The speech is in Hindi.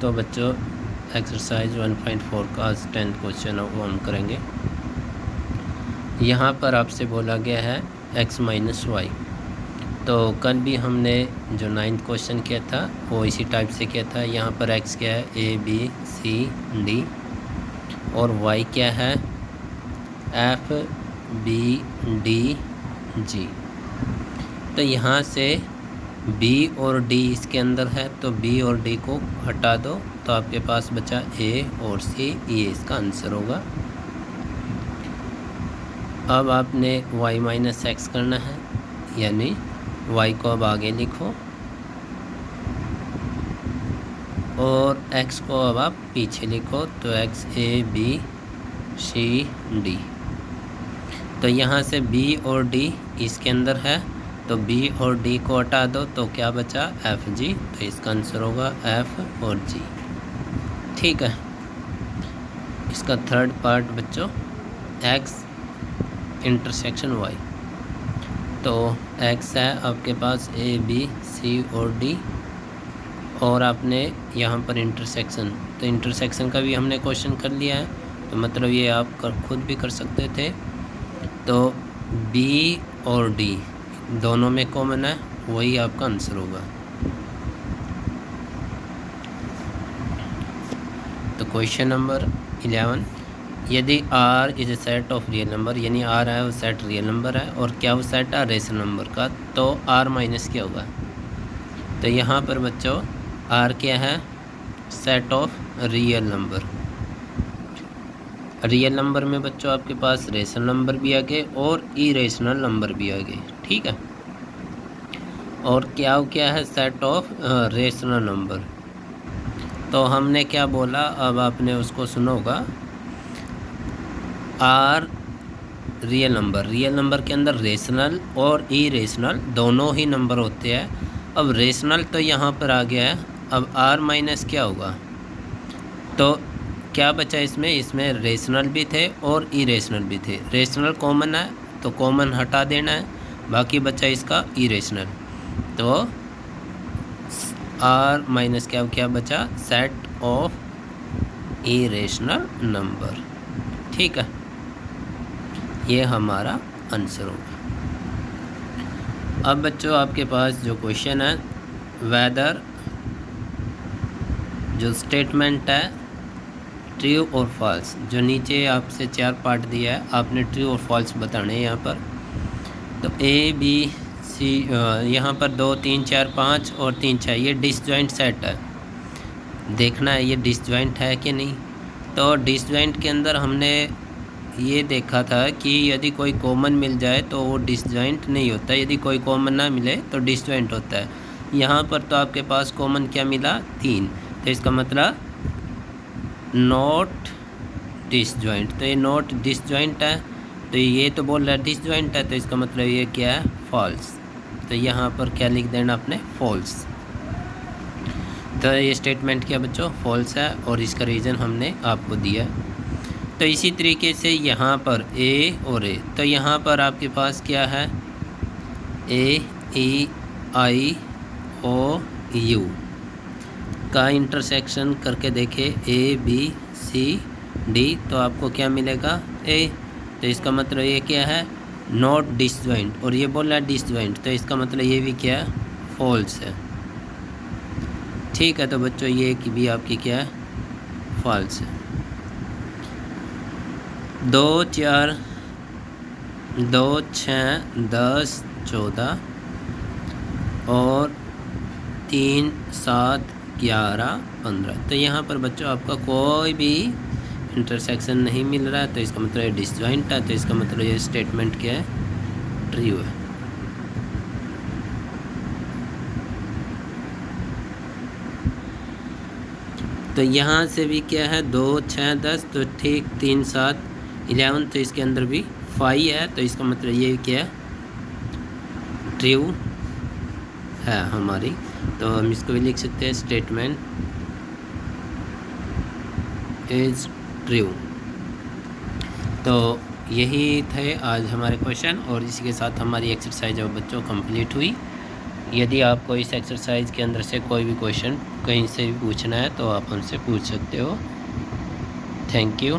तो बच्चों एक्सरसाइज 1.4 का 10th क्वेश्चन वो हम करेंगे। यहाँ पर आपसे बोला गया है x माइनस वाई। तो कल भी हमने जो 9th क्वेश्चन किया था वो इसी टाइप से किया था। यहाँ पर x क्या है a b c d और y क्या है f b d g। तो यहाँ से b और d इसके अंदर है तो b और d को हटा दो तो आपके पास बचा a और c, ये इसका आंसर होगा। अब आपने y माइनस एक्स करना है, यानी y को अब आगे लिखो और x को अब आप पीछे लिखो तो x a b c d। तो यहाँ से b और d इसके अंदर है तो b और d को हटा दो तो क्या बचा f g। तो इसका आंसर होगा f और g। ठीक है। इसका थर्ड पार्ट बच्चों x इंटरसेक्शन y। तो x है आपके पास a b c और d और आपने यहाँ पर इंटरसेक्शन, तो इंटरसेक्शन का भी हमने क्वेश्चन कर लिया है तो मतलब ये आप खुद भी कर सकते थे। तो b और d दोनों में कॉमन है, वही आपका आंसर होगा। तो क्वेश्चन नंबर 11, यदि R is a set of real number, यानी R है वो सेट रियल नंबर है और क्या वो सेट है रेशनल नंबर का, तो R माइनस क्या होगा। तो यहाँ पर बच्चों R क्या है set of real number. Real number में बच्चों आपके पास रेशनल नंबर भी आ गए और इरेशनल नंबर भी आ गए। ठीक है। और क्या है सेट ऑफ रेशनल नंबर। तो हमने क्या बोला, अब आपने उसको सुनोगा। आर रियल नंबर के अंदर रेशनल और इरेशनल दोनों ही नंबर होते हैं। अब रेशनल तो यहाँ पर आ गया है, अब आर माइनस क्या होगा। तो क्या बचा इसमें रेशनल भी थे और इरेशनल भी थे। रेशनल कॉमन है तो कॉमन हटा देना है, बाकी बचा इसका इरेशनल। तो आर माइनस क्या बचा सेट ऑफ इरेशनल नंबर। ठीक है, ये हमारा आंसर होगा। अब बच्चों आपके पास जो क्वेश्चन है वेदर जो स्टेटमेंट है ट्रू और फॉल्स, जो नीचे आपसे 4 पार्ट दिया है आपने ट्रू और फॉल्स बताने हैं यहाँ पर। तो ए बी सी यहाँ पर 2 3 4 5 और 3 6 ये डिसजॉइंट सेट है, देखना है ये डिसजॉइंट है कि नहीं। तो डिसजॉइंट के अंदर हमने ये देखा था कि यदि कोई कॉमन मिल जाए तो वो डिसजॉइंट नहीं होता, यदि कोई कॉमन ना मिले तो डिसजॉइंट होता है। यहाँ पर तो आपके पास कॉमन क्या मिला 3, तो इसका मतलब नॉट डिसजॉइंट। तो ये नॉट डिसजॉइंट है, तो ये तो बोल रहा है डिसजॉइंट है, तो इसका मतलब ये क्या है फॉल्स। तो यहाँ पर क्या लिख देना अपने फॉल्स। तो ये स्टेटमेंट क्या बच्चों फॉल्स है और इसका रीज़न हमने आपको दिया। तो इसी तरीके से यहाँ पर ए और ए, तो यहाँ पर आपके पास क्या है ए ई आई ओ यू का इंटरसेक्शन करके देखे ए बी सी डी, तो आपको क्या मिलेगा ए। तो इसका मतलब ये क्या है नॉट डिसजॉइंट, और ये बोल रहा है डिसजॉइंट, तो इसका मतलब ये भी क्या है फॉल्स है। ठीक है, तो बच्चों ये कि भी आपकी क्या है फॉल्स है। 2 4 2 6 10 14 और 3 7 11 15, तो यहाँ पर बच्चों आपका कोई भी इंटरसेक्शन नहीं मिल रहा है, तो इसका मतलब ये डिसजॉइंट है। तो इसका मतलब ये स्टेटमेंट क्या है ट्रू है। तो यहाँ से भी क्या है 2 6 10, तो ठीक 3 7 11, तो इसके अंदर भी 5 है, तो इसका मतलब ये क्या है ट्रू है हमारी। तो हम इसको भी लिख सकते हैं स्टेटमेंट इज ट्रू। तो यही थे आज हमारे क्वेश्चन और इसी के साथ हमारी एक्सरसाइज अब बच्चों कंप्लीट हुई। यदि आपको इस एक्सरसाइज के अंदर से कोई भी क्वेश्चन कहीं से भी पूछना है तो आप हमसे पूछ सकते हो। Thank you.